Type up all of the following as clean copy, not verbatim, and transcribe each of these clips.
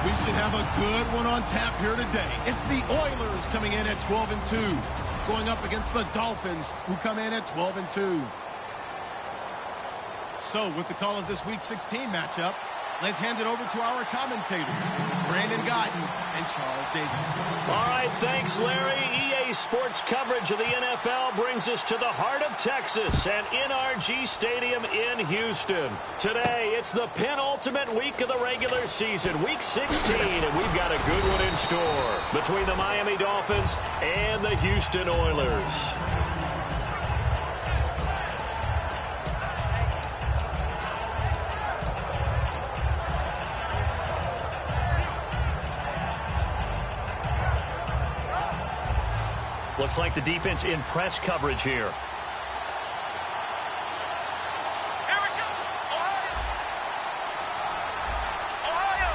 We should have a good one on tap here today. It's the Oilers coming in at 12-2, going up against the Dolphins, who come in at 12-2. So, with the call of this Week 16 matchup, let's hand it over to our commentators, Brandon Guyton and Charles Davis. All right, thanks, Larry. EA Sports coverage of the NFL brings us to the heart of Texas and NRG Stadium in Houston. Today, it's the penultimate week of the regular season, Week 16, and we've got a good one in store between the Miami Dolphins and the Houston Oilers. Looks like the defense in press coverage here. Here we go. Ohio.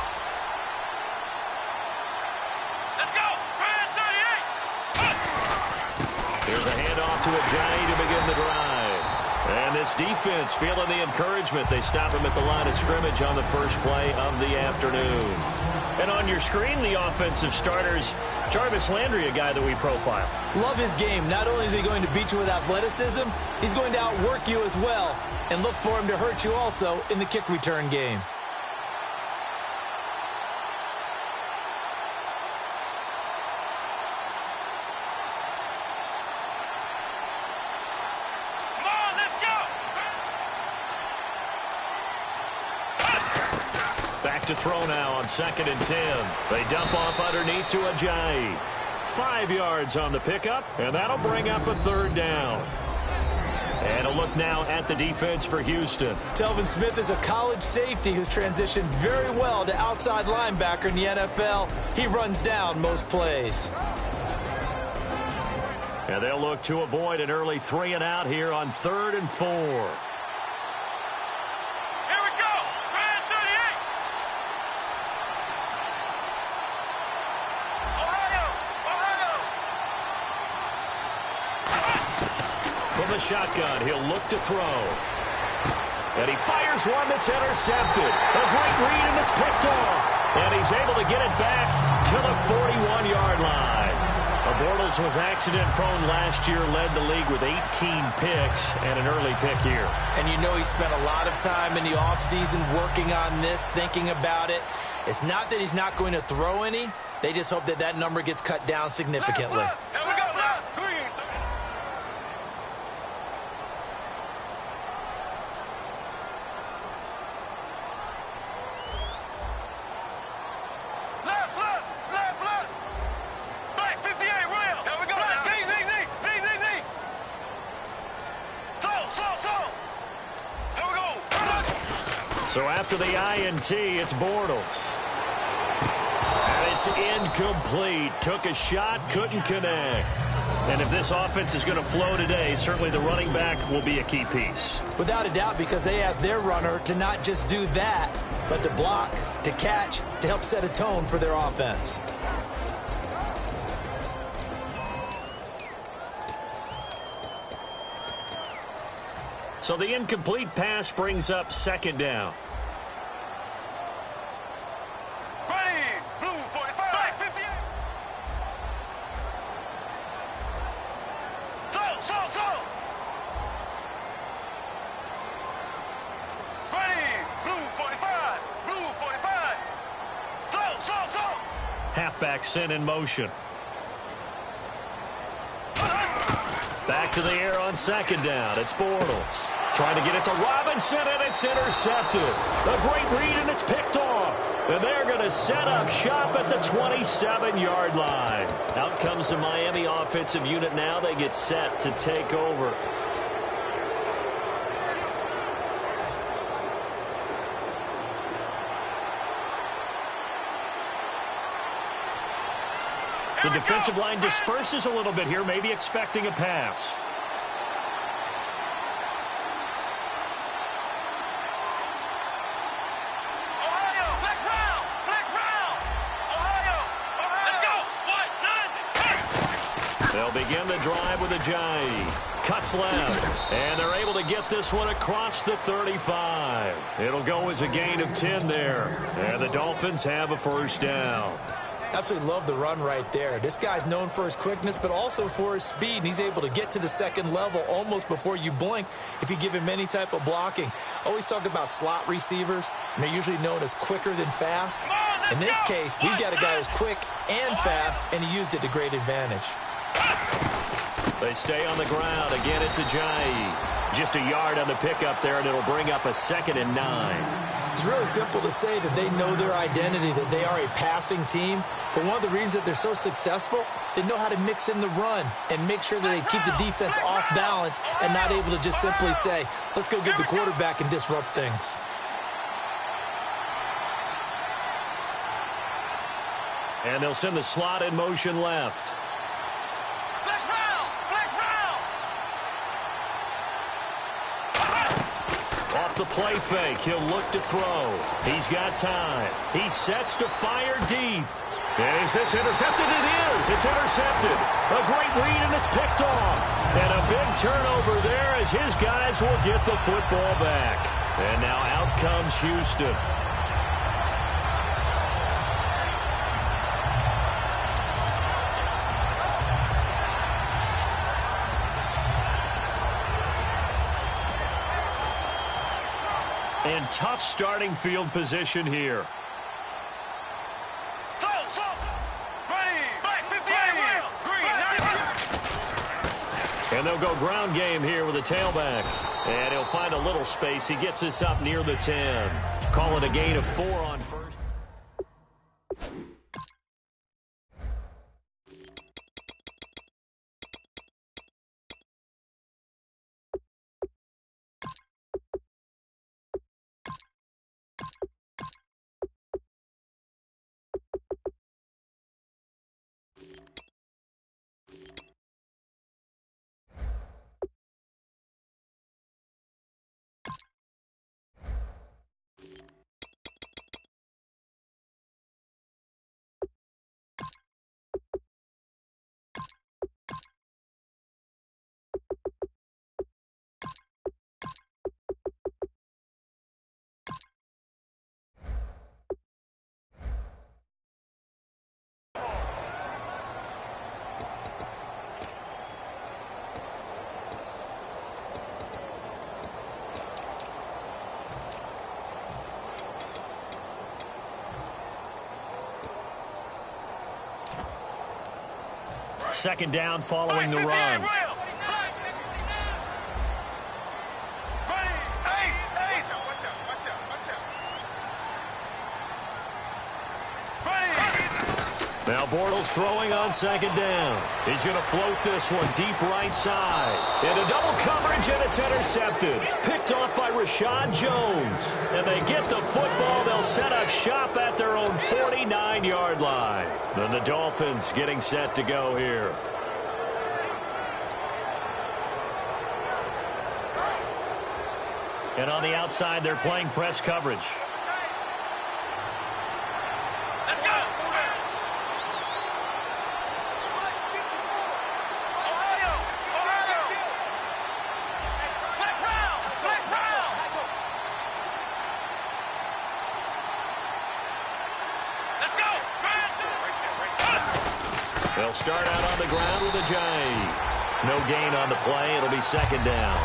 Let's go. Brand 38. Here's a handoff to Ajayi to begin the drive. And this defense feeling the encouragement. They stop him at the line of scrimmage on the first play of the afternoon. And on your screen, the offensive starters, Jarvis Landry, a guy that we profile. Love his game. Not only is he going to beat you with athleticism, he's going to outwork you as well. And look for him to hurt you also in the kick return game. Come on, let's go. Back to throw now on 2nd and 10. They dump off underneath to Ajayi. 5 yards on the pickup, and that'll bring up a 3rd down. And a look now at the defense for Houston. Telvin Smith is a college safety who's transitioned very well to outside linebacker in the NFL. He runs down most plays. And they'll look to avoid an early 3 and out here on 3rd and 4. The shotgun, he'll look to throw. And he fires one that's intercepted. A great read, and it's picked off. And he's able to get it back to the 41-yard line. Bortles was accident-prone last year, led the league with 18 picks and an early pick here. And you know he spent a lot of time in the offseason working on this, thinking about it. It's not that he's not going to throw any. They just hope that that number gets cut down significantly. So after the INT, it's Bortles. And it's incomplete. Took a shot, couldn't connect. And if this offense is going to flow today, certainly the running back will be a key piece. Without a doubt, because they asked their runner to not just do that, but to block, to catch, to help set a tone for their offense. So the incomplete pass brings up 2nd down. Ready, blue 45. Black 58. Slow. Ready, blue 45. Blue 45. Slow. Halfback sent in motion. Back to the air on 2nd down. It's Bortles. Trying to get it to Robinson, and it's intercepted. A great read, and it's picked off. And they're going to set up shop at the 27-yard line. Out comes the Miami offensive unit now. They get set to take over. The defensive line disperses a little bit here, maybe expecting a pass. Ohio, flex round. Ohio. Let's go. 1, 9, 10. They'll begin the drive with Ajayi. Cuts left, and they're able to get this one across the 35. It'll go as a gain of 10 there, and the Dolphins have a first down. Absolutely love the run right there. This guy's known for his quickness, but also for his speed, and he's able to get to the second level almost before you blink if you give him any type of blocking. Always talk about slot receivers, and they're usually known as quicker than fast. In this case, we've got a guy who's quick and fast, and he used it to great advantage. They stay on the ground. Again, it's Ajayi. Just a yard on the pickup there, and it'll bring up a 2nd and 9. It's really simple to say that they know their identity, that they are a passing team. But one of the reasons that they're so successful, they know how to mix in the run and make sure that they keep the defense off balance and not able to just simply say, let's go get the quarterback and disrupt things. And they'll send the slot in motion left. Off the play fake, he'll look to throw. He's got time. He sets to fire deep. And is this intercepted? It is. It's intercepted. A great read, and it's picked off. And a big turnover there as his guys will get the football back. And now out comes Houston. And tough starting field position here. And they'll go ground game here with a tailback. And he'll find a little space. He gets this up near the 10. Call it a gain of 4 on first. Second down following the run. Now Bortles throwing on second down. He's going to float this one deep right side. Into double coverage, and it's intercepted. Picked off by Rashad Jones. And they get the football. They'll set up shop at their own 49-yard line. And the Dolphins getting set to go here. And on the outside, they're playing press coverage. They'll start out on the ground with Ajayi. No gain on the play. It'll be second down.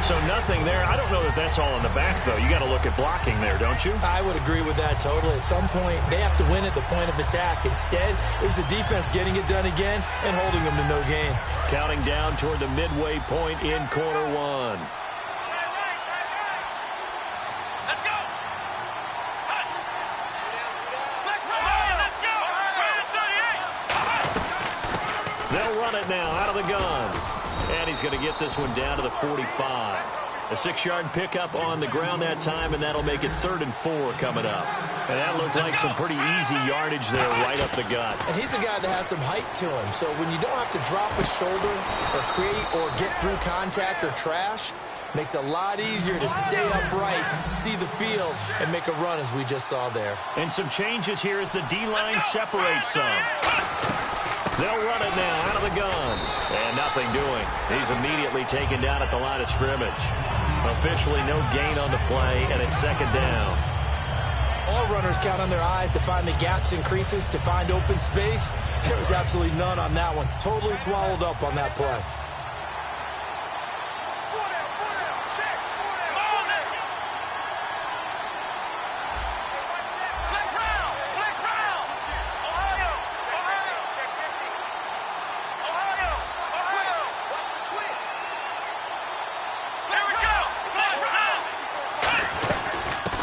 So nothing there. I don't know that that's all in the back, though. You got to look at blocking there, don't you? I would agree with that totally. At some point, they have to win at the point of attack. Instead, it was the defense getting it done again and holding them to no gain. Counting down toward the midway point in quarter one. They'll run it now out of the gun. And he's going to get this one down to the 45. A 6-yard pickup on the ground that time, and that'll make it 3rd and 4 coming up. And that looked like some pretty easy yardage there right up the gut. And he's a guy that has some height to him. So when you don't have to drop a shoulder or create or get through contact or trash, makes it a lot easier to stay upright, see the field, and make a run as we just saw there. And some changes here as the D-line separates some. They'll run it now out of the gun. And nothing doing. He's immediately taken down at the line of scrimmage. Officially no gain on the play, and it's second down. All runners count on their eyes to find the gaps and creases, to find open space. There was absolutely none on that one. Totally swallowed up on that play.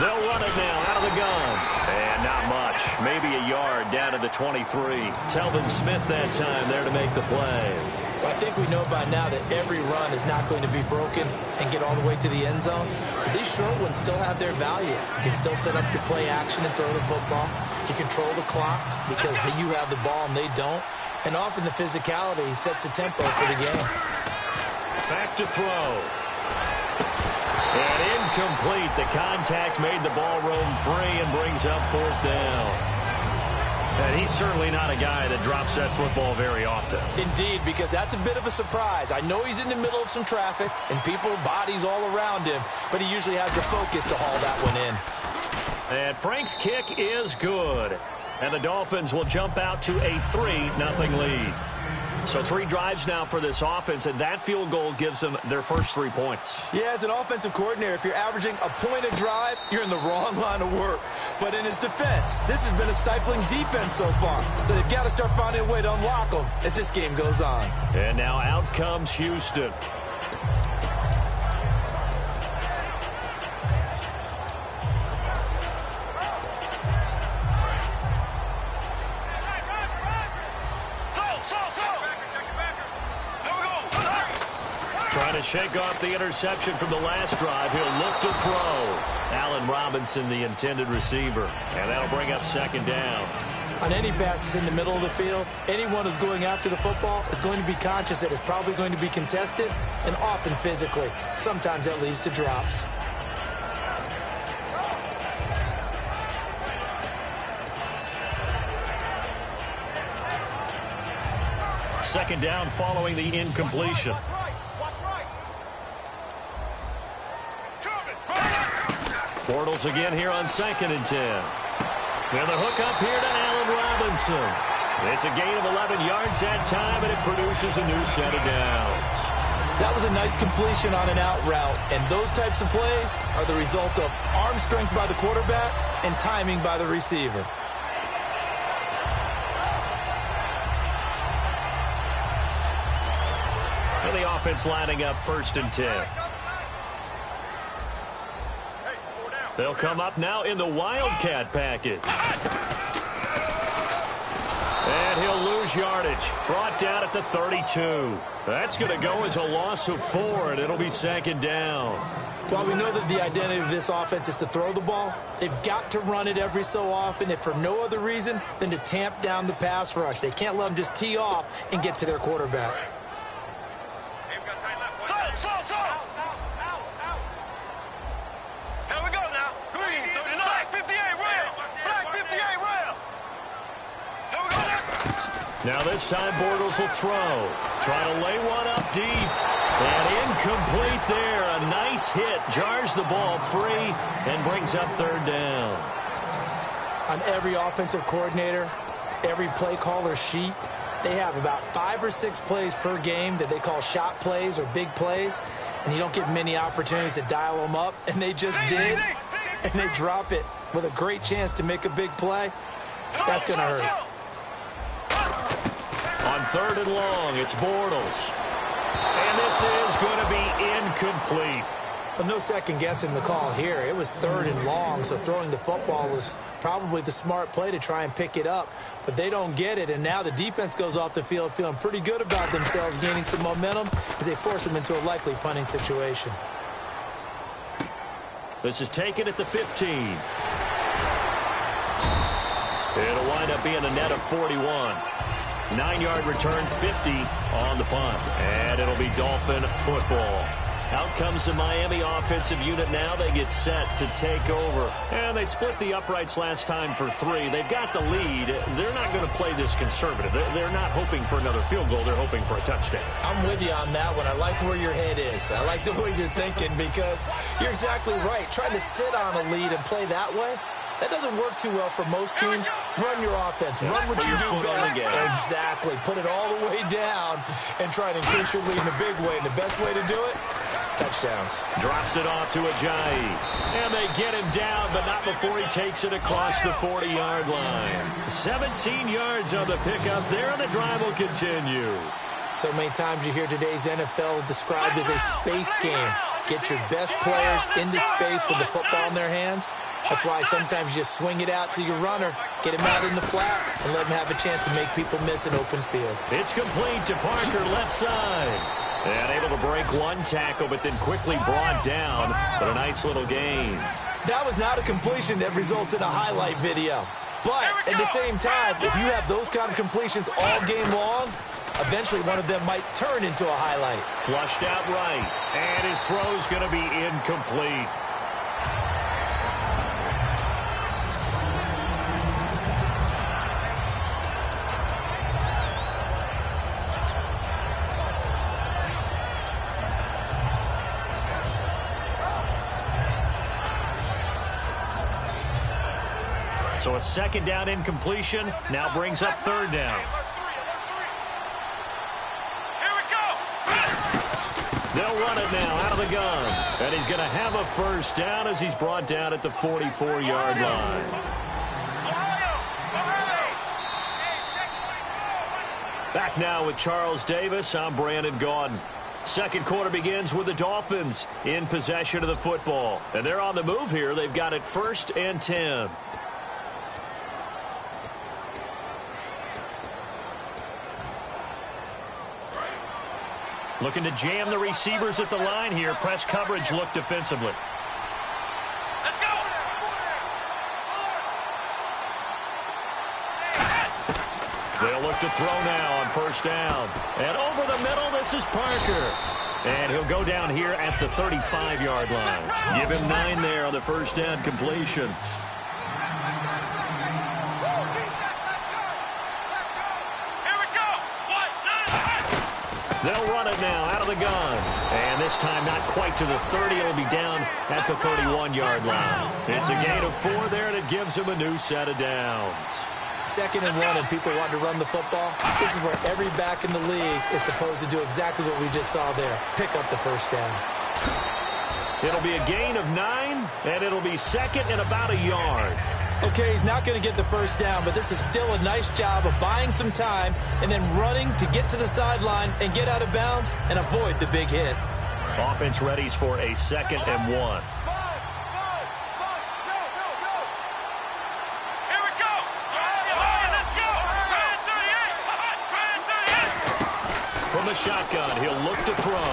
They'll run it now out of the gun. And not much. Maybe a yard down to the 23. Telvin Smith that time there to make the play. Well, I think we know by now that every run is not going to be broken and get all the way to the end zone. But these short ones still have their value. You can still set up your play action and throw the football. You control the clock because you have the ball and they don't. And often the physicality sets the tempo for the game. Back to throw. And incomplete. The contact made the ball roam free and brings up fourth down. And he's certainly not a guy that drops that football very often. Indeed, because that's a bit of a surprise. I know he's in the middle of some traffic and people, bodies all around him, but he usually has the focus to haul that one in. And Frank's kick is good. And the Dolphins will jump out to a 3-0 lead. So 3 drives now for this offense, and that field goal gives them their first 3 points. Yeah, as an offensive coordinator, if you're averaging a point a drive, you're in the wrong line of work. But in his defense, this has been a stifling defense so far. So they've got to start finding a way to unlock them as this game goes on. And now out comes Houston. Trying to shake off the interception from the last drive. He'll look to throw. Allen Robinson, the intended receiver. And that'll bring up second down. On any passes in the middle of the field, anyone who's going after the football is going to be conscious that it's probably going to be contested, and often physically. Sometimes that leads to drops. Second down following the incompletion. Bortles again here on 2nd and 10. And the hook up here to Allen Robinson. It's a gain of 11 yards that time, and it produces a new set of downs. That was a nice completion on an out route, and those types of plays are the result of arm strength by the quarterback and timing by the receiver. And the offense lining up 1st and 10. They'll come up now in the Wildcat package. And he'll lose yardage. Brought down at the 32. That's going to go as a loss of 4, and it'll be second down. While we know that the identity of this offense is to throw the ball, they've got to run it every so often, if for no other reason than to tamp down the pass rush. They can't let them just tee off and get to their quarterback. Now this time Bortles will throw. Try to lay one up deep. And incomplete there. A nice hit. Jars the ball free and brings up 3rd down. On every offensive coordinator, every play caller sheet, they have about 5 or 6 plays per game that they call shot plays or big plays. And you don't get many opportunities to dial them up. And they just did. And they drop it with a great chance to make a big play. That's going to hurt. On 3rd and long, it's Bortles. And this is going to be incomplete. Well, no second guessing the call here. It was 3rd and long, so throwing the football was probably the smart play to try and pick it up. But they don't get it, and now the defense goes off the field feeling pretty good about themselves, gaining some momentum as they force them into a likely punting situation. This is taken at the 15. It'll wind up being a net of 41. 9-yard return, 50 on the punt. And it'll be Dolphin football. Out comes the Miami offensive unit now. They get set to take over. And they split the uprights last time for 3. They've got the lead. They're not going to play this conservative. They're not hoping for another field goal. They're hoping for a touchdown. I'm with you on that one. I like where your head is. I like the way you're thinking because you're exactly right. Trying to sit on a lead and play that way, that doesn't work too well for most teams. Run your offense. Run what you do best. Exactly. Put it all the way down and try to increase your lead in a big way. And the best way to do it, touchdowns. Drops it off to Ajayi. And they get him down, but not before he takes it across the 40-yard line. 17 yards on the pickup there, and the drive will continue. So many times you hear today's NFL described as a space game. Get your best players into space with the football in their hands. That's why sometimes you just swing it out to your runner, get him out in the flat, and let him have a chance to make people miss an open field. It's complete to Parker, left side. And able to break one tackle, but then quickly brought down. But a nice little gain. That was not a completion that results in a highlight video. But at the same time, if you have those kind of completions all game long, eventually one of them might turn into a highlight. Flushed out right. And his throw's going to be incomplete. So a second down incompletion now brings up third down. Here we go. They'll run it now out of the gun. And he's going to have a first down as he's brought down at the 44-yard line. Back now with Charles Davis. I'm Brandon Gaudin. Second quarter begins with the Dolphins in possession of the football. And they're on the move here. They've got it 1st and 10. Looking to jam the receivers at the line here. Press coverage look defensively. Let's go. They'll look to throw now on first down. And over the middle, this is Parker. And he'll go down here at the 35-yard line. Give him 9 there on the first down completion. They'll run it now out of the gun. And this time not quite to the 30. It'll be down at the 31-yard line. It's a gain of 4 there, and it gives him a new set of downs. 2nd and 1, and people want to run the football. This is where every back in the league is supposed to do exactly what we just saw there. Pick up the first down. It'll be a gain of 9, and it'll be 2nd and about a yard. Okay, he's not going to get the first down, but this is still a nice job of buying some time and then running to get to the sideline and get out of bounds and avoid the big hit. Offense readies for a 2nd and 1. Here we go. Let's go. From the shotgun, he'll look to throw.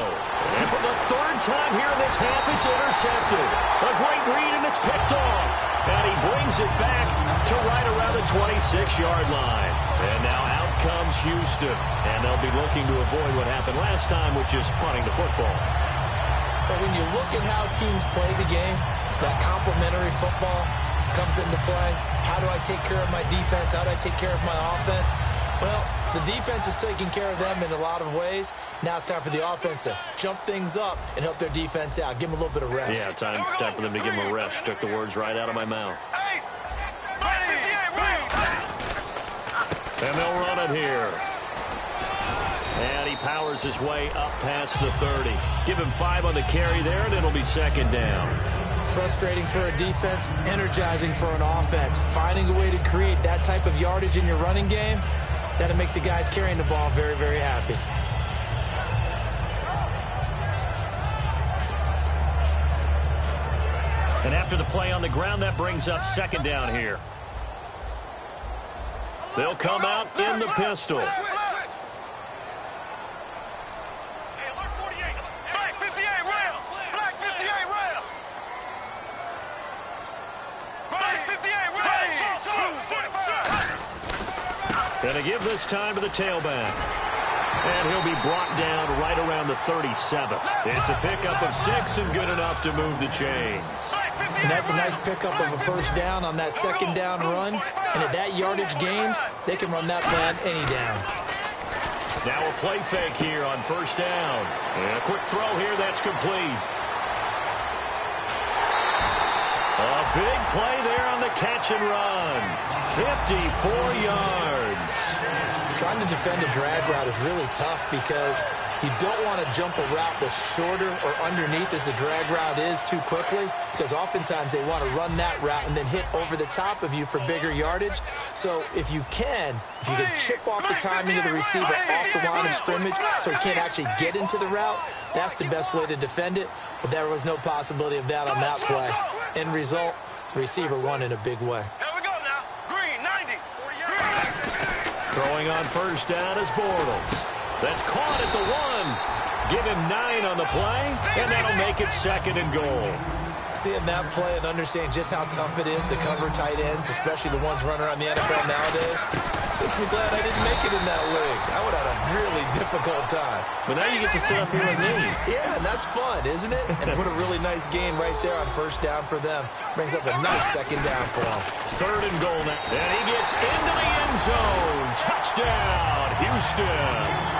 And for the 3rd time here in this half, it's intercepted. A great read, and it's picked off. And he brings it back to right around the 26-yard line. And now out comes Houston. And they'll be looking to avoid what happened last time, which is punting the football. But when you look at how teams play the game, that complementary football comes into play. How do I take care of my defense? How do I take care of my offense? Well, the defense is taking care of them in a lot of ways. Now it's time for the offense to jump things up and help their defense out. Give them a little bit of rest. Yeah, time for them to give them a rest. Took the words right out of my mouth. And they'll run it here. And he powers his way up past the 30. Give him 5 on the carry there, and it'll be 2nd down. Frustrating for a defense, energizing for an offense. Finding a way to create that type of yardage in your running game, that'll make the guys carrying the ball very, very happy. And after the play on the ground, that brings up 2nd down here. They'll come out in the pistol. Gonna give this time to the tailback. And he'll be brought down right around the 37. It's a pickup of 6 and good enough to move the chains. And that's a nice pickup of a first down on that second down run. And at that yardage gained, they can run that play on any down. Now a play fake here on first down. And a quick throw here that's complete. A big play there on the catch and run. 54 yards. Trying to defend a drag route is really tough because you don't want to jump a route that's shorter or underneath as the drag route is too quickly, because oftentimes they want to run that route and then hit over the top of you for bigger yardage. So if you can chip off the timing of the receiver off the line of scrimmage so he can't actually get into the route, that's the best way to defend it. But there was no possibility of that on that play. End result, the receiver won in a big way. Here we go now. Green, 90. 40 yards. Throwing on first down is Bortles. That's caught at the 1. Give him 9 on the play, and that'll make it second and goal. Seeing that play and understanding just how tough it is to cover tight ends, especially the ones running around the NFL nowadays, makes me glad I didn't make it in that league. I would have had a really difficult time. But now you get to sit up here with me. Yeah, and that's fun, isn't it? And put a really nice gain right there on first down for them. Brings up a nice second down for them. Third and goal now. And he gets into the end zone. Touchdown, Houston.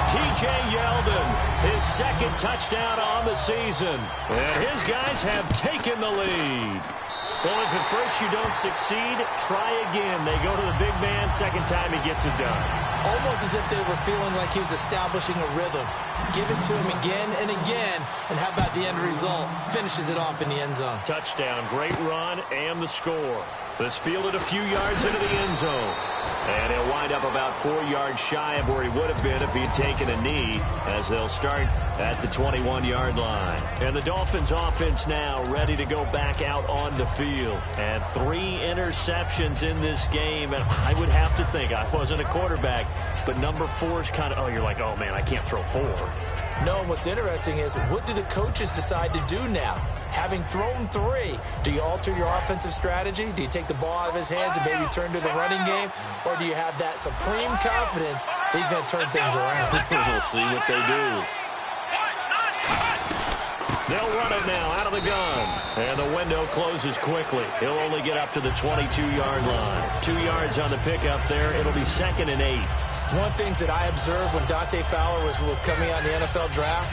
T.J. Yeldon, his second touchdown on the season. And his guys have taken the lead. Well, if at first you don't succeed, try again. They go to the big man. Second time he gets it done. Almost as if they were feeling like he was establishing a rhythm. Give it to him again and again. And how about the end result? Finishes it off in the end zone. Touchdown, great run, and the score. This fielded a few yards into the end zone. And he'll wind up about 4 yards shy of where he would have been if he'd taken a knee, as they'll start at the 21-yard line. And the Dolphins offense now ready to go back out on the field. And 3 interceptions in this game. And I would have to think, I wasn't a quarterback, but number 4 is kind of, you're like, oh, man, I can't throw 4. No, what's interesting is, what do the coaches decide to do now? Having thrown 3, do you alter your offensive strategy? Do you take the ball out of his hands and maybe turn to the running game? Or do you have that supreme confidence that he's going to turn things around? We'll see what they do. They'll run it now out of the gun. And the window closes quickly. He'll only get up to the 22-yard line. 2 yards on the pickup there. It'll be second and 8. One of the things that I observed when Dante Fowler was coming on the NFL draft,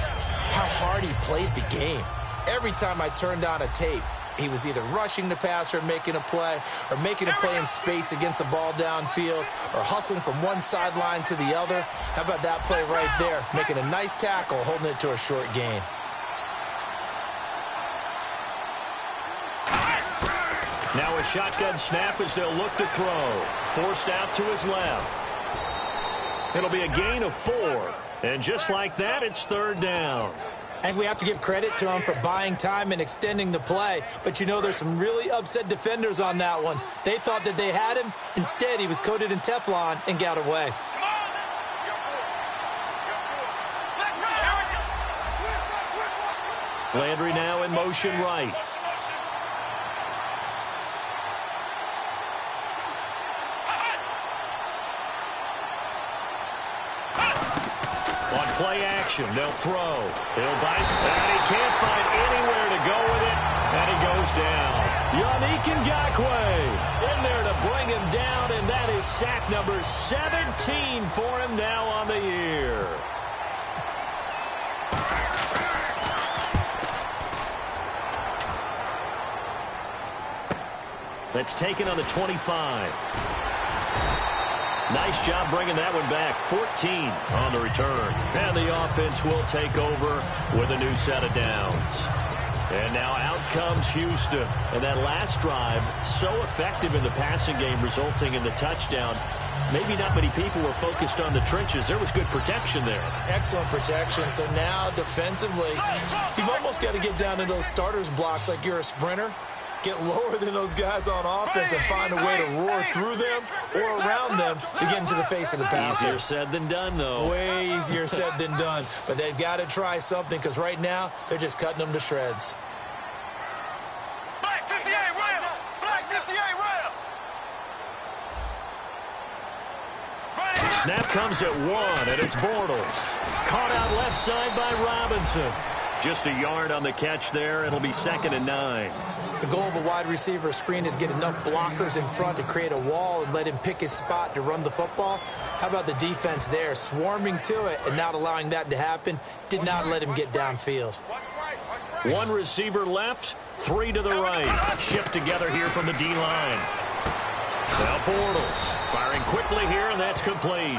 how hard he played the game. Every time I turned on a tape, he was either rushing the passer, making a play, or making a play in space against the ball downfield, or hustling from one sideline to the other. How about that play right there? Making a nice tackle, holding it to a short gain. Now a shotgun snap as they'll look to throw. Forced out to his left. It'll be a gain of 4. And just like that, it's third down. I think we have to give credit to him for buying time and extending the play. But, you know, there's some really upset defenders on that one. They thought that they had him. Instead, he was coated in Teflon and got away. Landry now in motion right. On play action, they'll throw. He'll bite, and he can't find anywhere to go with it, and he goes down. Yannick Ngakoue in there to bring him down, and that is sack number 17 for him now on the year. That's taken on the 25. Nice job bringing that one back. 14 on the return. And the offense will take over with a new set of downs. And now out comes Houston. And that last drive, so effective in the passing game, resulting in the touchdown. Maybe not many people were focused on the trenches. There was good protection there. Excellent protection. So now defensively, you've almost got to get down to those starters blocks like you're a sprinter. Get lower than those guys on offense and find a way to roar through them or around them to get into the face of the passer. Easier said than done, though. Way easier said than done. But they've got to try something, because right now they're just cutting them to shreds. Black 58 rail. Black 58 rail. Snap comes at 1, and it's Bortles. Caught out left side by Robinson. Just a yard on the catch there. It'll be 2nd and 9. The goal of a wide receiver screen is get enough blockers in front to create a wall and let him pick his spot to run the football. How about the defense there, swarming to it and not allowing that to happen? Did not let him get downfield. 1 receiver left, 3 to the right. Shift together here from the D-line. Now Bortles firing quickly here, and that's complete.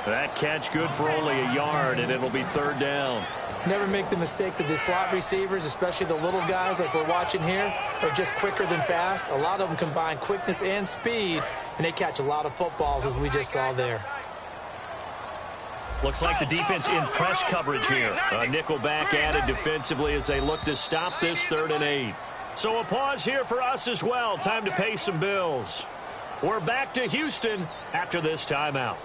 That catch good for only a yard, and it'll be 3rd down. Never make the mistake that the slot receivers, especially the little guys like we're watching here, are just quicker than fast. A lot of them combine quickness and speed, and they catch a lot of footballs, as we just saw there. Looks like the defense in press coverage here. A nickel back added defensively as they look to stop this 3rd and 8. So a pause here for us as well. Time to pay some bills. We're back to Houston after this timeout.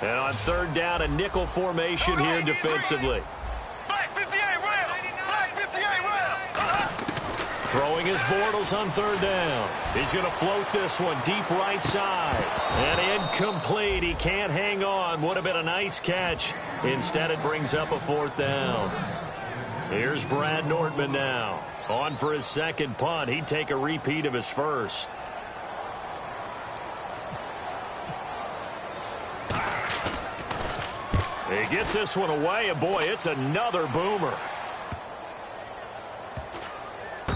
And on 3rd down, a nickel formation here defensively. Black 58 rail. Black 58 rail. Throwing his Bortles on 3rd down. He's going to float this one deep right side. And incomplete. He can't hang on. Would have been a nice catch. Instead, it brings up a 4th down. Here's Brad Nordman now. On for his 2nd punt. He'd take a repeat of his 1st. He gets this one away, and boy, it's another boomer.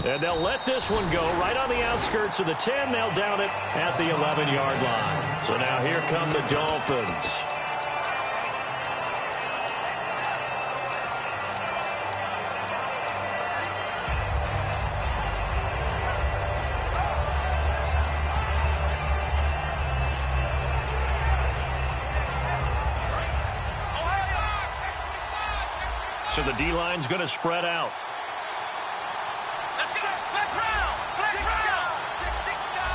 And they'll let this one go right on the outskirts of the 10. They'll down it at the 11-yard line. So now here come the Dolphins. So the D-line's going to spread out. Let's go. Black round. Black round.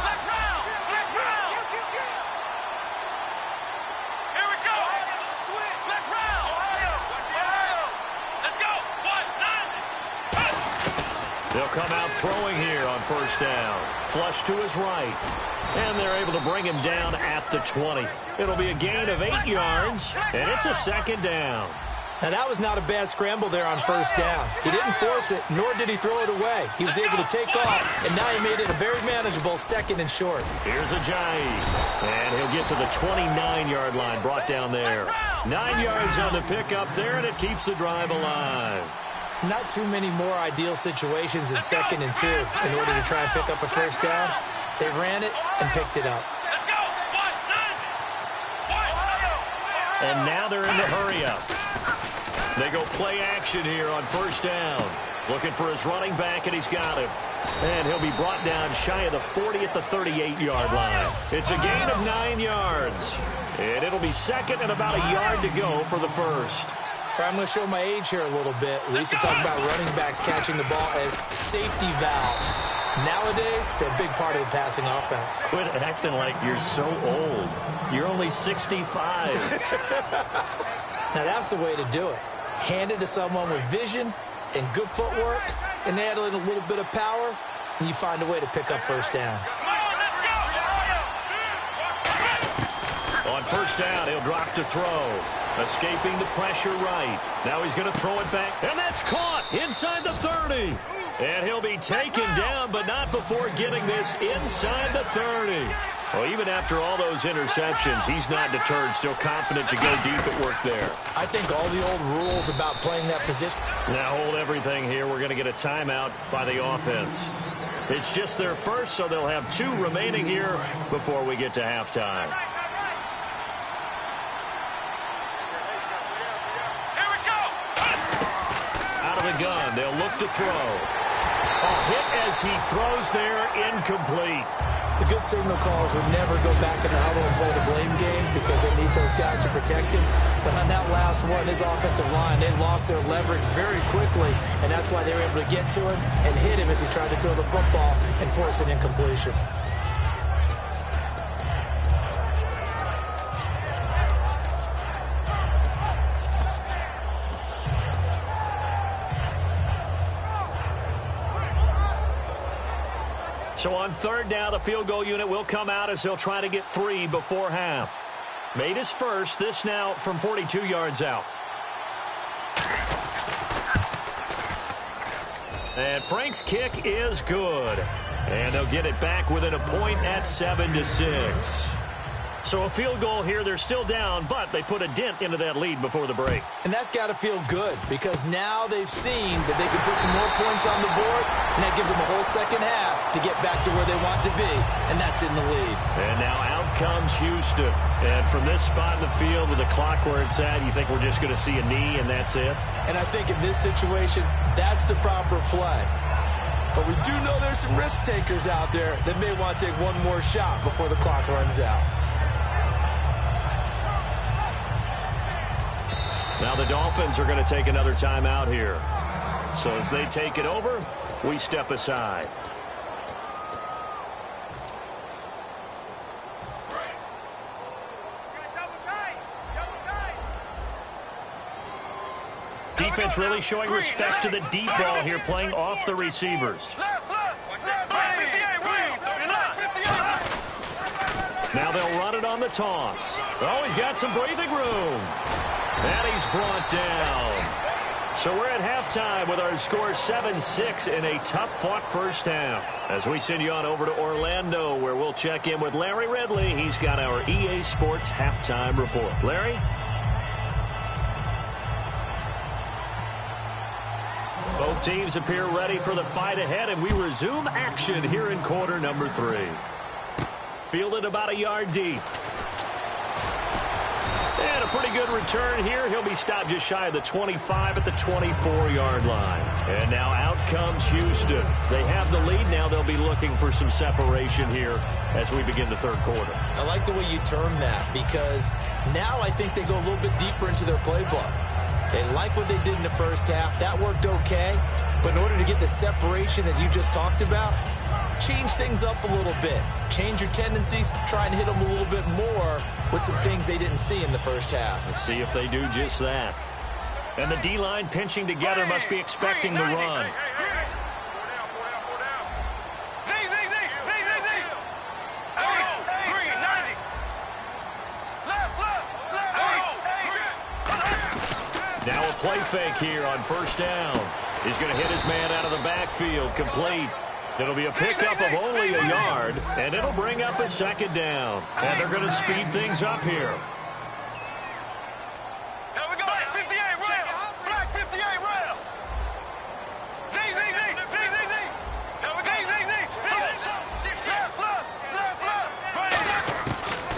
Black round. Black round. Here we go. Black round. Ohio. Let's go. 1-9. They'll come out throwing here on 1st down. Flush to his right. And they're able to bring him down at the 20. It'll be a gain of 8 yards, and it's a 2nd down. Now, that was not a bad scramble there on 1st down. He didn't force it, nor did he throw it away. He was able to take off, and now he made it a very manageable 2nd and short. Here's Ajayi, and he'll get to the 29-yard line, brought down there. 9 yards on the pickup there, and it keeps the drive alive. Not too many more ideal situations in 2nd and 2 in order to try and pick up a 1st down. They ran it and picked it up. Let's go. 1-9. And now they're in the hurry-up. They go play action here on 1st down. Looking for his running back, and he's got him. And he'll be brought down shy of the 40 at the 38-yard line. It's a gain of 9 yards. And it'll be 2nd and about a yard to go for the 1st. I'm going to show my age here a little bit. We used to talk about running backs catching the ball as safety valves. Nowadays, they're a big part of the passing offense. Quit acting like you're so old. You're only 65. Now, that's the way to do it. Hand it to someone with vision and good footwork, and add in a little bit of power, and you find a way to pick up 1st downs. On 1st down, he'll drop to throw. Escaping the pressure right. Now he's going to throw it back, and that's caught inside the 30. And he'll be taken down, but not before getting this inside the 30. Well, even after all those interceptions, he's not deterred, still confident to go deep at work there. I think all the old rules about playing that position. Now hold everything here. We're going to get a timeout by the offense. It's just their 1st, so they'll have 2 remaining here before we get to halftime. Here we go. Out of the gun, they'll look to throw. A hit as he throws there, incomplete. The good signal callers would never go back in the huddle and play the blame game because they need those guys to protect him. But on that last one, his offensive line, they lost their leverage very quickly, and that's why they were able to get to him and hit him as he tried to throw the football and force an incompletion. So on third down, the field goal unit will come out as they'll try to get 3 before half. Made his first. This now from 42 yards out. And Frank's kick is good. And they'll get it back within a point at 7-6. So a field goal here. They're still down, but they put a dent into that lead before the break. And that's got to feel good because now they've seen that they can put some more points on the board, and that gives them a whole second half to get back to where they want to be, and that's in the lead. And now out comes Houston. And from this spot in the field with the clock where it's at, you think we're just going to see a knee and that's it? And I think in this situation, that's the proper play. But we do know there's some risk takers out there that may want to take one more shot before the clock runs out. Now the Dolphins are going to take another timeout here. So as they take it over, we step aside. Defense really showing respect to the deep ball here, playing off the receivers. Now they'll run it on the toss. Oh, he's got some breathing room. And he's brought down. So we're at halftime with our score 7-6 in a tough-fought first half. As we send you on over to Orlando, where we'll check in with Larry Ridley. He's got our EA Sports halftime report. Larry? Both teams appear ready for the fight ahead, and we resume action here in quarter number 3. Fielded about a yard deep. And a pretty good return here. He'll be stopped just shy of the 25 at the 24-yard line. And now out comes Houston. They have the lead. Now they'll be looking for some separation here as we begin the third quarter. I like the way you term that because now I think they go a little bit deeper into their playbook. They like what they did in the first half. That worked okay. But in order to get the separation that you just talked about, change things up a little bit. Change your tendencies. Try and hit them a little bit more with some things they didn't see in the first half. Let's see if they do just that. And the D-line pinching together must be expecting the run. Now a play fake here on first down. He's going to hit his man out of the backfield, complete. It'll be a pickup of only a yard, and it'll bring up a second down. And they're going to speed things up here. Here we go. Black 58 rail. Black 58 rail. Z. Here we go. Z.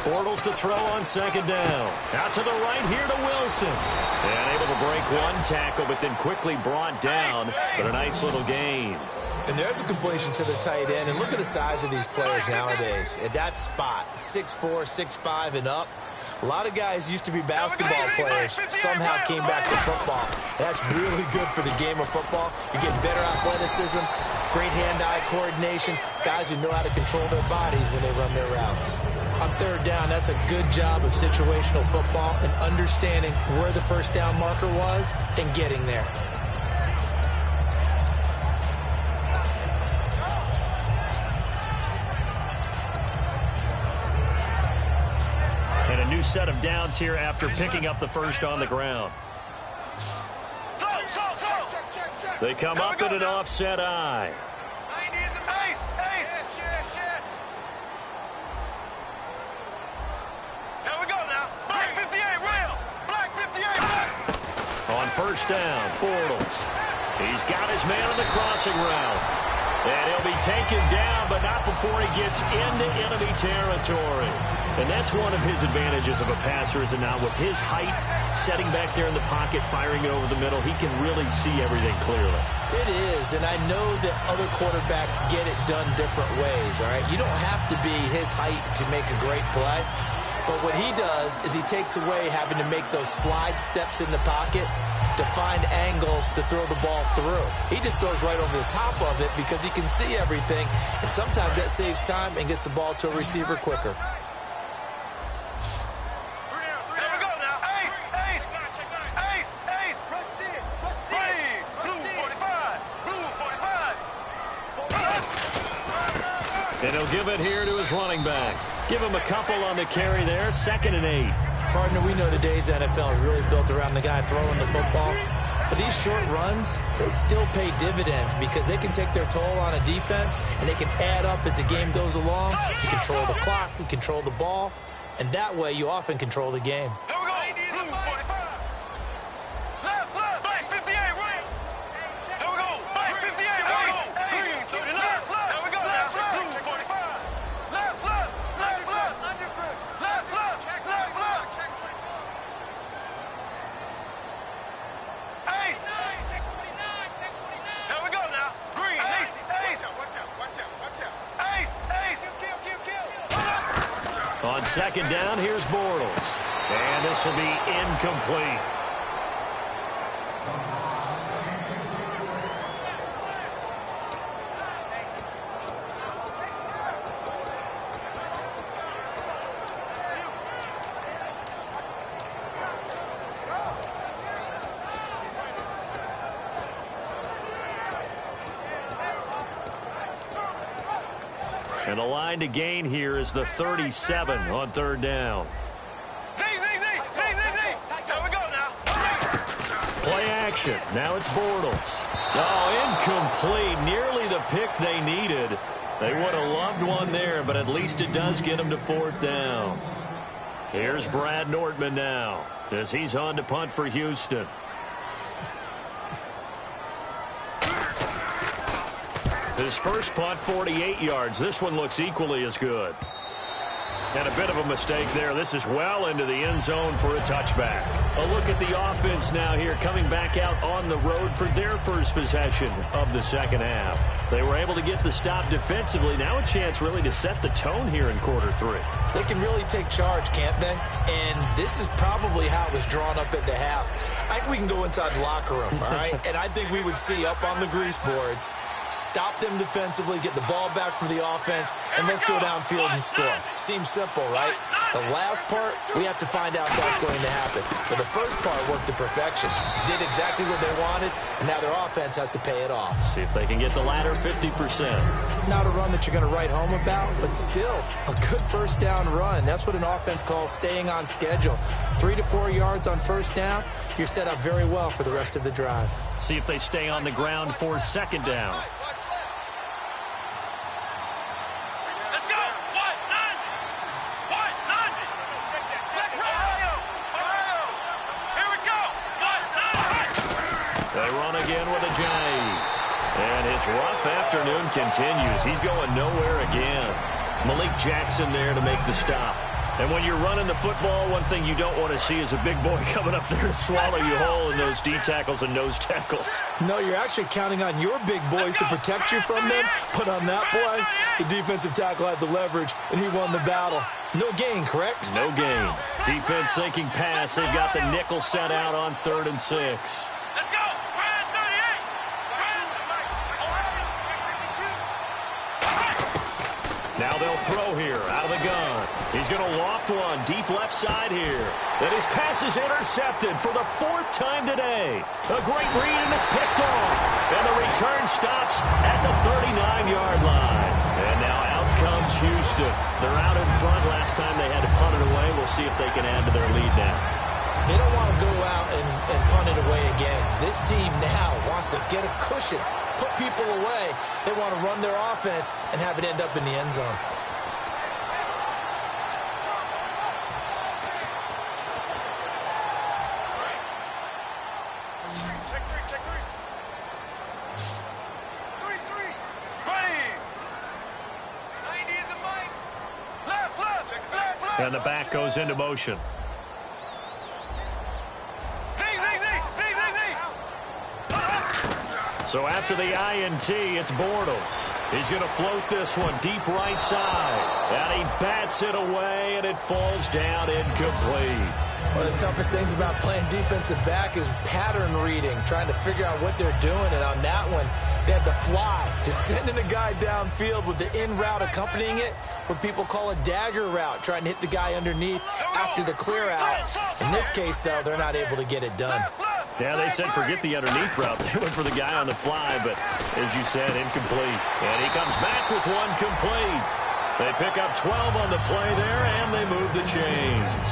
Bortles to throw on second down. Out to the right here to Wilson. And able to break one tackle, but then quickly brought down. But a nice little gain. And there's a completion to the tight end. And look at the size of these players nowadays. At that spot, 6'4", 6'5", and up. A lot of guys used to be basketball players, somehow came back to football. That's really good for the game of football. You're getting better athleticism, great hand-eye coordination, guys who know how to control their bodies when they run their routes. On third down, that's a good job of situational football and understanding where the first down marker was and getting there. And a new set of downs here after picking up the first on the ground. They come up in an offset eye. On first down, Bortles. He's got his man on the crossing route. And he'll be taken down, but not before he gets into enemy territory. And that's one of his advantages of a passer, is it not? With his height, setting back there in the pocket, firing it over the middle, he can really see everything clearly. It is, and I know that other quarterbacks get it done different ways, all right? You don't have to be his height to make a great play. But what he does is he takes away having to make those slide steps in the pocket to find angles to throw the ball through. He just throws right over the top of it because he can see everything, and sometimes that saves time and gets the ball to a receiver quicker. And he'll give it here to his running back. Give him a couple on the carry there. 2nd and 8. Partner, we know today's NFL is really built around the guy throwing the football. But these short runs, they still pay dividends because they can take their toll on a defense and they can add up as the game goes along. You control the clock, you control the ball, and that way you often control the game. Here we go. Blue 45. Left, black 58, right. Here we go. Black 58, right. Green 39. Here we go. Left, blue 45. Left. Ace. Here we go now. Green, ace. Watch out. Ace. Kill. On 2nd down, here's Bortles. And this will be incomplete. And the line to gain here is the 37 on 3rd down. Z. Here we go now. Play action. Now it's Bortles. Oh, incomplete. Nearly the pick they needed. They would have loved one there, but at least it does get them to 4th down. Here's Brad Nordman now as he's on to punt for Houston. His first punt, 48 yards. This one looks equally as good. And a bit of a mistake there. This is well into the end zone for a touchback. A look at the offense now here, coming back out on the road for their first possession of the 2nd half. They were able to get the stop defensively. Now a chance really to set the tone here in quarter 3. They can really take charge, can't they? And this is probably how it was drawn up at the half. I think we can go inside the locker room, all right? And I think we would see up on the grease boards, stop them defensively, get the ball back for the offense, and let's go downfield and score. Seems simple, right? The last part, we have to find out if that's going to happen. But the first part worked to perfection. Did exactly what they wanted, and now their offense has to pay it off. See if they can get the latter 50%. Not a run that you're going to write home about, but still a good 1st down run. That's what an offense calls staying on schedule. 3 to 4 yards on 1st down, you're set up very well for the rest of the drive. See if they stay on the ground for 2nd down. They run again with a J. And his rough afternoon continues. He's going nowhere again. Malik Jackson there to make the stop. And when you're running the football, one thing you don't want to see is a big boy coming up there and swallow you whole in those D tackles and nose tackles. No, you're actually counting on your big boys to protect you from them. But on that play, the defensive tackle had the leverage, and he won the battle. No gain, correct? No gain. Defense sinking pass. They've got the nickel set out on 3rd and 6. Now they'll throw here out of the gun. He's going to loft one deep left side here. And his pass is intercepted for the 4th time today. A great read, and it's picked off. And the return stops at the 39-yard line. And now out comes Houston. They're out in front. Last time they had to punt it away. We'll see if they can add to their lead now. They don't want to go out and punt it away again. This team now wants to get a cushion, put people away. They want to run their offense and have it end up in the end zone. Check three. Three. Ready. 90 is a mic. Left. And the back goes into motion. So after the INT, it's Bortles. He's going to float this one deep right side. And he bats it away, and it falls down incomplete. One of the toughest things about playing defensive back is pattern reading, trying to figure out what they're doing. And on that one, they had the fly, just sending a guy downfield with the in route accompanying it, what people call a dagger route, trying to hit the guy underneath after the clear out. In this case, though, they're not able to get it done. Yeah, they said forget the underneath route. They went for the guy on the fly, but as you said, incomplete. And he comes back back with one complete. They pick up 12 on the play there, and they move the chains.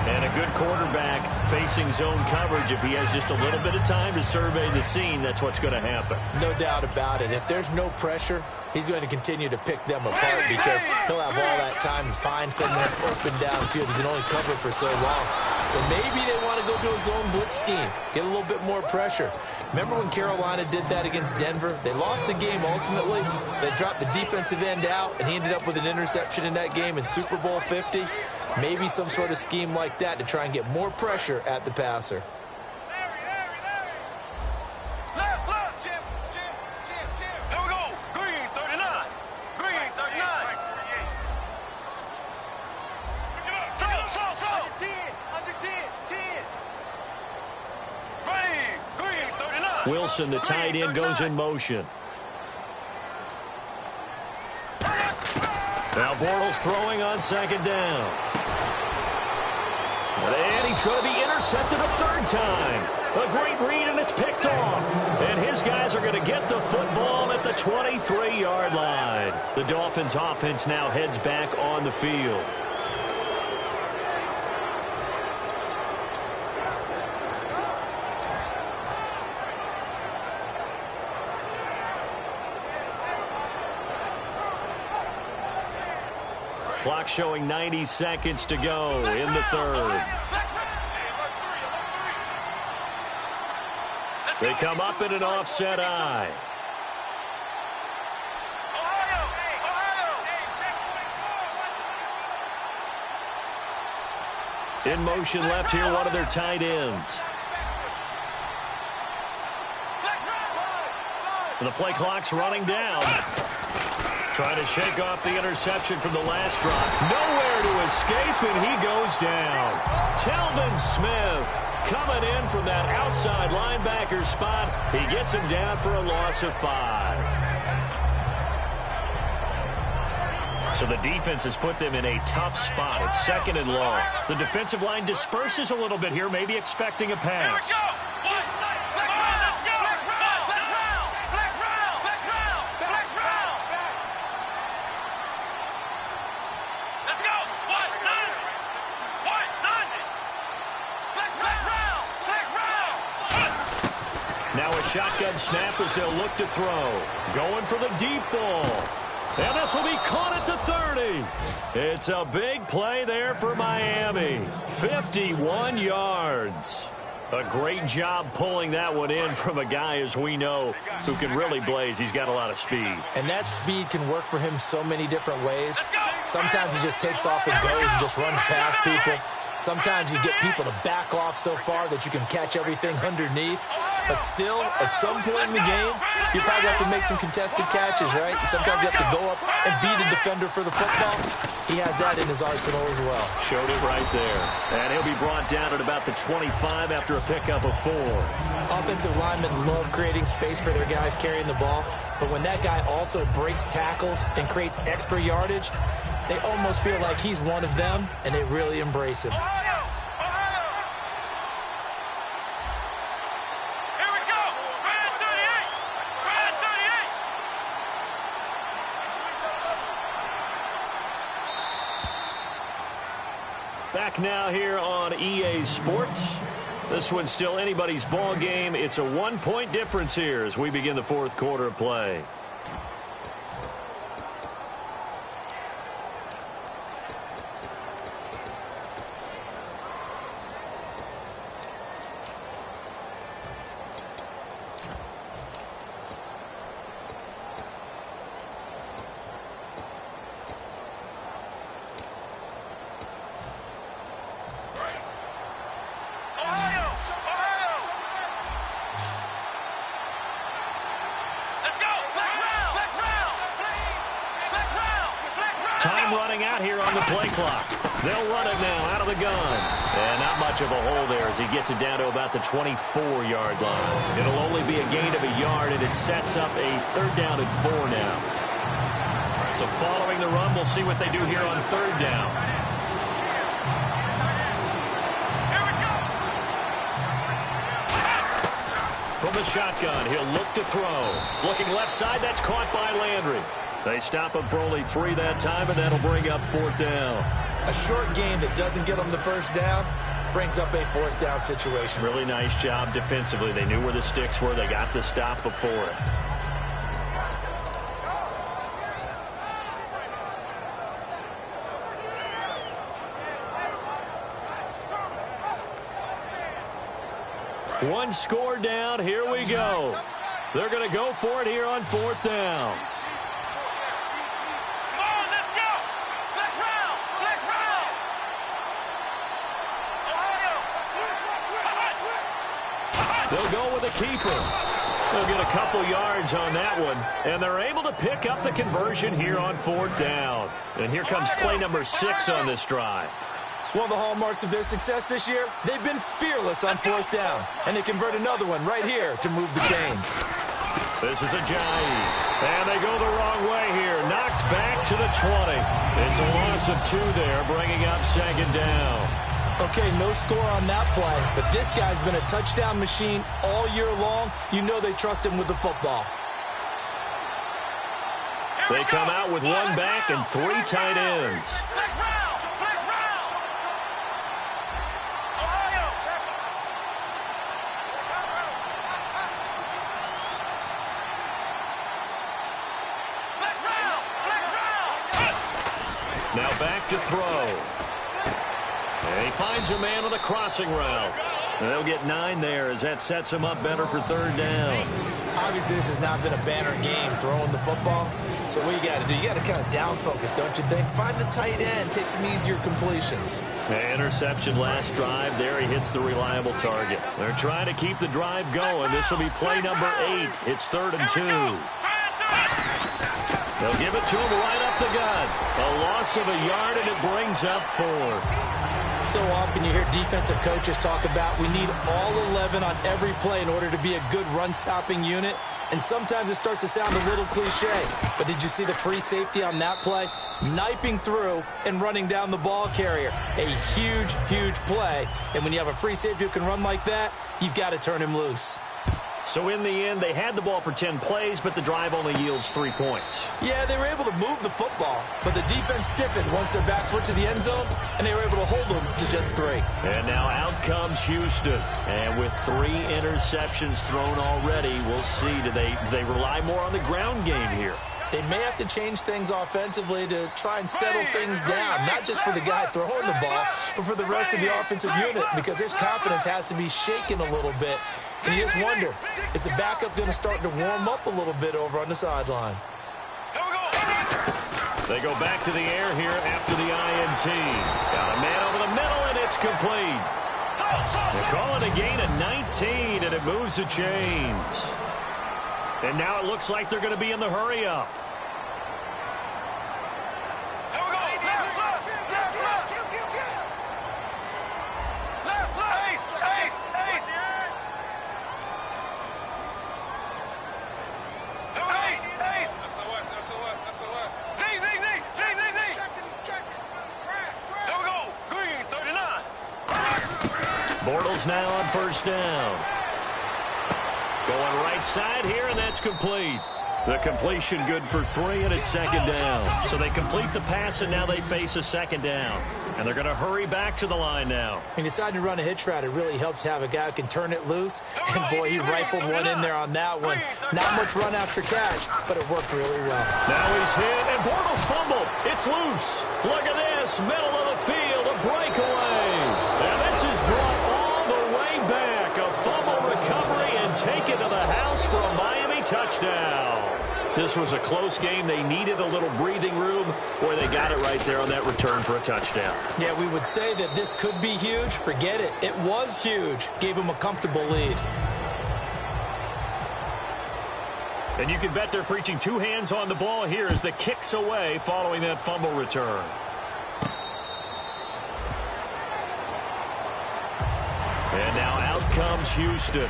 And a good quarterback facing zone coverage. If he has just a little bit of time to survey the scene, that's what's going to happen. No doubt about it. If there's no pressure, he's going to continue to pick them apart because he'll have all that time to find someone open downfield. He can only cover for so long. So maybe they want to go to a zone blitz scheme, get a little bit more pressure. Remember when Carolina did that against Denver? They lost the game ultimately. They dropped the defensive end out, and he ended up with an interception in that game in Super Bowl 50. Maybe some sort of scheme like that to try and get more pressure at the passer. Left, Jim. Here we go. Green, 39. Green, 39. Slow. Under 10. Green, 39. Wilson, the tight end, goes in motion. Now Bortles throwing on second down. And he's going to be intercepted a third time. A great read, and it's picked off. And his guys are going to get the football at the 23-yard line. The Dolphins' offense now heads back on the field. Clock showing 90 seconds to go in the third. They come up in an offset eye. In motion left here, one of their tight ends. And the play clock's running down. Trying to shake off the interception from the last drop. Nowhere to escape, and he goes down. Telvin Smith coming in from that outside linebacker spot. He gets him down for a loss of 5. So the defense has put them in a tough spot. It's second and long. The defensive line disperses a little bit here, maybe expecting a pass. Now a shotgun snap as they'll look to throw. Going for the deep ball. And this will be caught at the 30. It's a big play there for Miami. 51 yards. A great job pulling that one in from a guy, as we know, who can really blaze. He's got a lot of speed. And that speed can work for him so many different ways. Sometimes he just takes off and goes and just runs past people. Sometimes you get people to back off so far that you can catch everything underneath. But still, at some point in the game, you probably have to make some contested catches, right? Sometimes you have to go up and beat a defender for the football. He has that in his arsenal as well. Showed it right there. And he'll be brought down at about the 25 after a pickup of 4. Offensive linemen love creating space for their guys carrying the ball. But when that guy also breaks tackles and creates extra yardage, they almost feel like he's one of them, and they really embrace him. Back now here on EA Sports. This one's still anybody's ball game. It's a 1-point difference here as we begin the fourth quarter of play. Time running out here on the play clock. They'll run it now out of the gun. And not much of a hole there as he gets it down to about the 24-yard line. It'll only be a gain of a yard, and it sets up a third down and 4 now. So following the run, we'll see what they do here on third down. From the shotgun, he'll look to throw. Looking left side, that's caught by Landry. They stop him for only 3 that time, and that'll bring up 4th down. A short game that doesn't get them the first down brings up a 4th down situation. Really nice job defensively. They knew where the sticks were. They got the stop before it. One score down. Here we go. They're going to go for it here on 4th down. Come on, let's go. Let's round. Let's round. Ohio. They'll go with a keeper. They'll get a couple yards on that one, and they're able to pick up the conversion here on 4th down. And here comes play number 6 on this drive. One of the hallmarks of their success this year, they've been fearless on 4th down, and they convert another one right here to move the chains. This is Ajayi, and they go the wrong way here. Knocked back to the 20. It's a loss of 2 there, bringing up 2nd down. Okay, no score on that play, but this guy's been a touchdown machine all year long. You know they trust him with the football. They come out with 1 back and 3 tight ends. Let's round. Let's round. Ohio. Let's round. Let's round. Now back to throw. And he finds a man on the crossing route. And they'll get 9 there as that sets him up better for 3rd down. Obviously, this has not been a banner game throwing the football. So what you got to do, you got to kind of down focus, don't you think? Find the tight end, take some easier completions. Interception last drive. There he hits the reliable target. They're trying to keep the drive going. This will be play number 8. It's 3rd and 2. They'll give it to him right up the gut. A loss of a yard, and it brings up 4th. So often you hear defensive coaches talk about we need all 11 on every play in order to be a good run-stopping unit. And sometimes it starts to sound a little cliche. But did you see the free safety on that play? Knifing through and running down the ball carrier. A huge, huge play. And when you have a free safety who can run like that, you've got to turn him loose. So in the end, they had the ball for 10 plays, but the drive only yields 3 points. Yeah, they were able to move the football, but the defense stiffened once their backs went to the end zone, and they were able to hold them to just 3. And now out comes Houston. And with 3 interceptions thrown already, we'll see. Do they rely more on the ground game here? They may have to change things offensively to try and settle things down, not just for the guy throwing the ball, but for the rest of the offensive unit, because their confidence has to be shaken a little bit. And you just wonder, is the backup going to start to warm up a little bit over on the sideline? They go back to the air here after the INT. Got a man over the middle, and it's complete. They're calling a gain of 19, and it moves the chains. And now it looks like they're going to be in the hurry-up. Bortles now on 1st down. Going right side here, and that's complete. The completion good for 3, and it's 2nd down. So they complete the pass, and now they face a 2nd down. And they're going to hurry back to the line now. When you decide to run a hitch route, it really helps to have a guy who can turn it loose. And, boy, he rifled one in there on that one. Not much run after catch, but it worked really well. Now he's hit, and Bortles fumbled. It's loose. Look at this. Middle of the field, a breakaway. And this is brought all the way back. A fumble recovery and taken to the house for a Miami touchdown. This was a close game. They needed a little breathing room. Boy, they got it right there on that return for a touchdown. Yeah, we would say that this could be huge. Forget it. It was huge. Gave them a comfortable lead. And you can bet they're preaching 2 hands on the ball here as the kick's away following that fumble return. And now out comes Houston.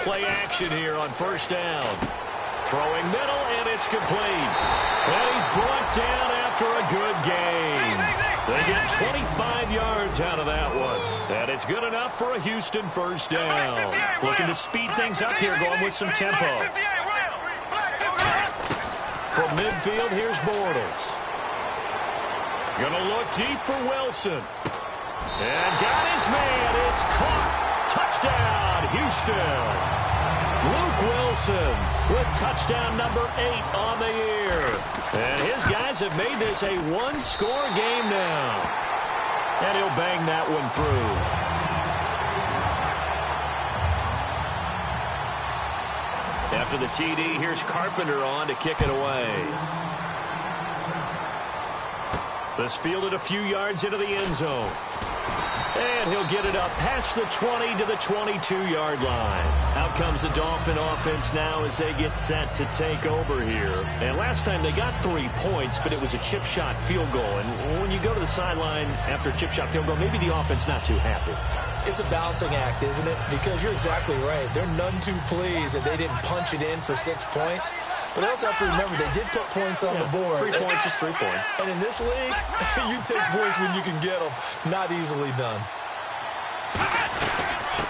Play action here on first down. Throwing middle, and it's complete. And he's brought down after a good game. They get 25 yards out of that one. And it's good enough for a Houston first down. Looking to speed things up here, going with some tempo. From midfield, here's Bortles. Gonna look deep for Wilson. And got his man. It's caught. Touchdown, Houston. Luke Wilson with touchdown number 8 on the year. And his guys have made this a one-score game now. And he'll bang that one through. After the TD, here's Carpenter on to kick it away. This fielded a few yards into the end zone. And he'll get it up past the 20 to the 22-yard line. Out comes the Dolphin offense now as they get set to take over here. And last time they got 3 points, but it was a chip shot field goal. And when you go to the sideline after a chip shot field goal, maybe the offense not too happy. It's a balancing act, isn't it? Because you're exactly right. They're none too pleased that they didn't punch it in for 6 points. But I also have to remember they did put points on the board. 3 points is 3 points. And in this league, you take points when you can get them. Not easily done.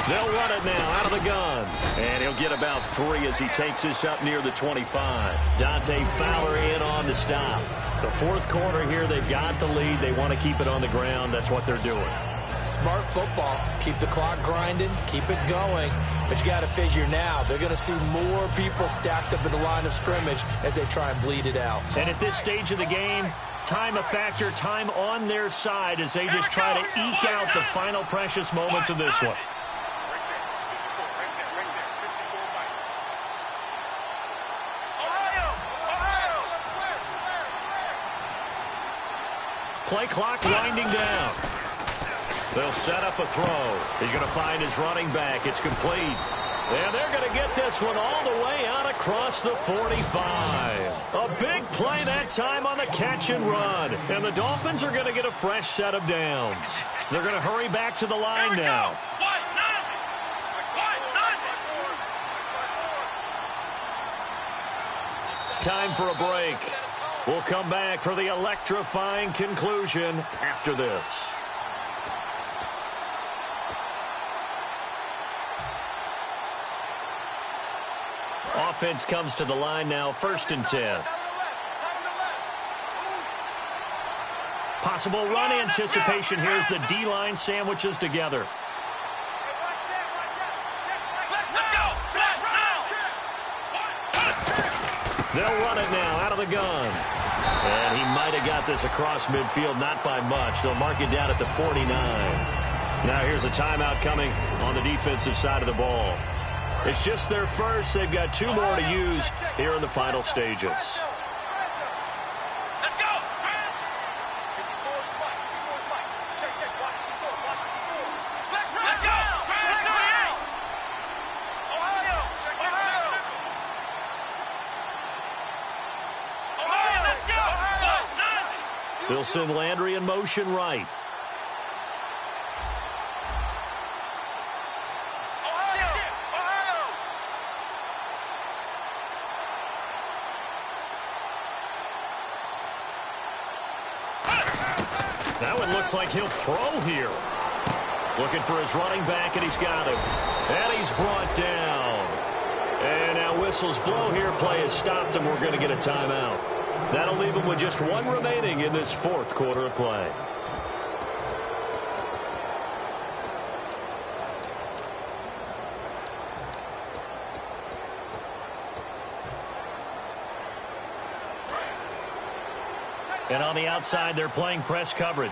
They'll run it now out of the gun. And he'll get about 3 as he takes this up near the 25. Dante Fowler in on the stop. The fourth quarter here, they've got the lead. They want to keep it on the ground. That's what they're doing. Smart football. Keep the clock grinding. Keep it going. But you got to figure now, they're going to see more people stacked up in the line of scrimmage as they try and bleed it out. And at this stage of the game, time a factor, time on their side as they just try to eke out the final precious moments of this one. Play clock winding down. They'll set up a throw. He's going to find his running back. It's complete. And they're going to get this one all the way out across the 45. A big play that time on the catch and run. And the Dolphins are going to get a fresh set of downs. They're going to hurry back to the line now. Time for a break. We'll come back for the electrifying conclusion after this. Offense comes to the line now, 1st and 10. Possible run anticipation here as the D-line sandwiches together. They'll run it now out of the gun. And he might have got this across midfield, not by much. They'll mark it down at the 49. Now here's a timeout coming on the defensive side of the ball. It's just their first. They've got 2 more to use here in the final stages. Let's go! They'll send Landry in motion right. Now it looks like he'll throw here. Looking for his running back, and he's got him. And he's brought down. And now whistles blow here. Play has stopped, and we're going to get a timeout. That'll leave him with just 1 remaining in this 4th quarter of play. And on the outside, they're playing press coverage.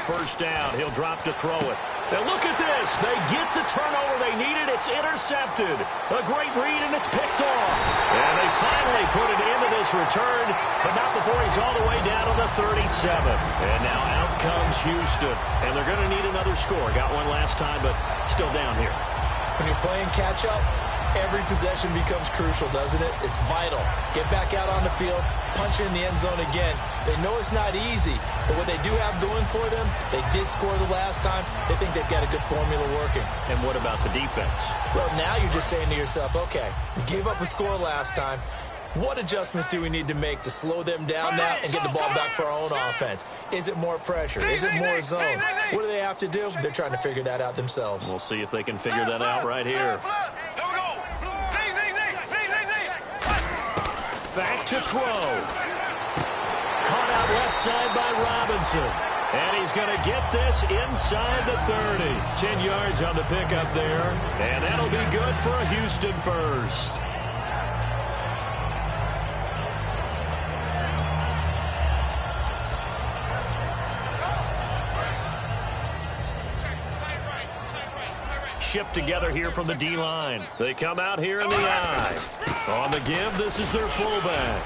First down, he'll drop to throw it. And look at this. They get the turnover they needed. It's intercepted. A great read, and it's picked off. And they finally put it into this return, but not before he's all the way down to the 37. And now out comes Houston. And they're going to need another score. Got one last time, but still down here. When you're playing catch-up, every possession becomes crucial, doesn't it? It's vital. Get back out on the field, punch in the end zone again. They know it's not easy, but what they do have going for them, they did score the last time. They think they've got a good formula working. And what about the defense? Well, now you're just saying to yourself, okay, we gave up a score last time. What adjustments do we need to make to slow them down now and get the ball back for our own offense? Is it more pressure? Is it more zone? What do they have to do? They're trying to figure that out themselves. We'll see if they can figure that out right here. Back to throw. Caught out left side by Robinson. And he's going to get this inside the 30. 10 yards on the pickup there. And that'll be good for a Houston first. Shift together here from the D-line. They come out here in the I. On the give, this is their fullback.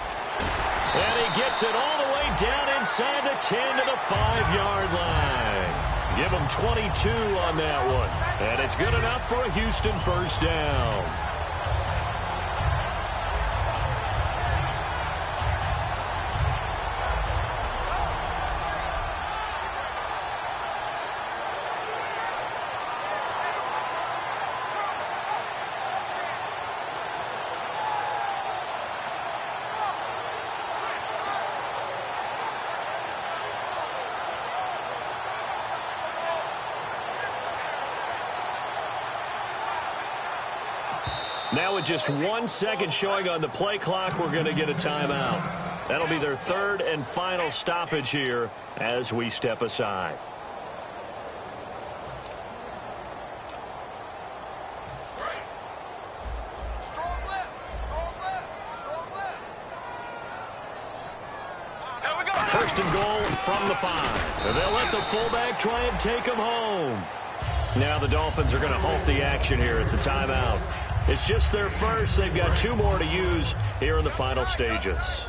And he gets it all the way down inside the 10 to the 5-yard line. Give him 22 on that one. And it's good enough for a Houston first down. Now with just 1 second showing on the play clock, we're going to get a timeout. That'll be their third and final stoppage here as we step aside. First and goal from the 5. And they'll let the fullback try and take him home. Now the Dolphins are going to halt the action here. It's a timeout. It's just their first. They've got 2 more to use here in the final stages.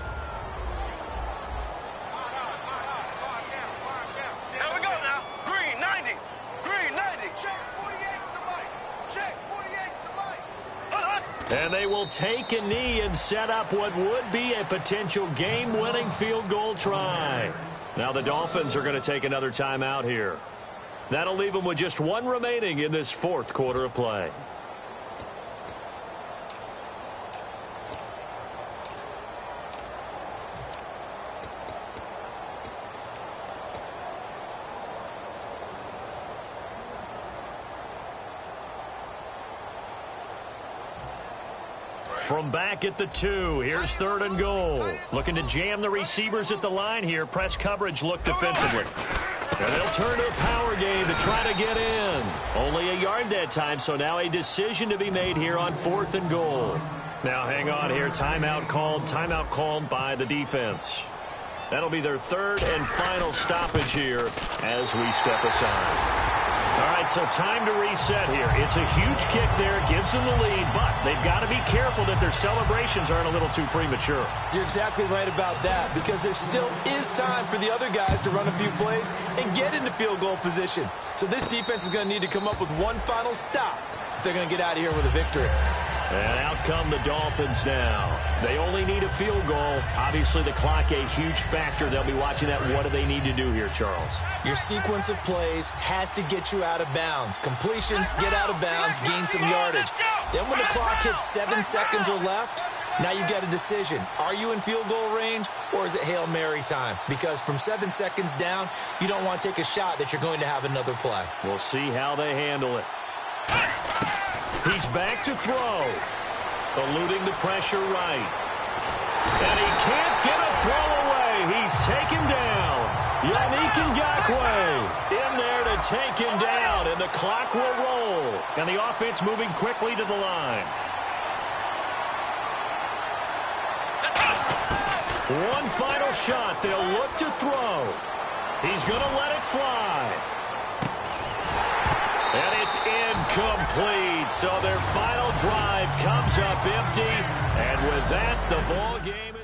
Here we go now. Green 90. Green 90. Check 48 to the mic. Check 48 to the mic. And they will take a knee and set up what would be a potential game-winning field goal try. Now the Dolphins are going to take another timeout here. That'll leave them with just 1 remaining in this 4th quarter of play. From back at the 2, here's 3rd and goal. Looking to jam the receivers at the line here. Press coverage look defensively. And they'll turn to a power game to try to get in. Only a yard that time, so now a decision to be made here on 4th and goal. Now hang on here. Timeout called by the defense. That'll be their 3rd and final stoppage here as we step aside. All right, so time to reset here. It's a huge kick there, gives them the lead, but they've got to be careful that their celebrations aren't a little too premature. You're exactly right about that, because there still is time for the other guys to run a few plays and get into field goal position. So this defense is going to need to come up with one final stop if they're going to get out of here with a victory. And out come the Dolphins now. They only need a field goal. Obviously, the clock a huge factor. They'll be watching that. What do they need to do here, Charles? Your sequence of plays has to get you out of bounds. Completions, get out of bounds, gain some yardage. Then when the clock hits 7 seconds or left, now you get a decision. Are you in field goal range, or is it Hail Mary time? Because from 7 seconds down, you don't want to take a shot that you're going to have another play. We'll see how they handle it. He's back to throw. Eluding the pressure right. And he can't get a throw away. He's taken down. Yannick Ngakoue in there to take him down, and the clock will roll. And the offense moving quickly to the line. One final shot. They'll look to throw. He's going to let it fly. And it's incomplete. So their final drive comes up empty. And with that, the ball game is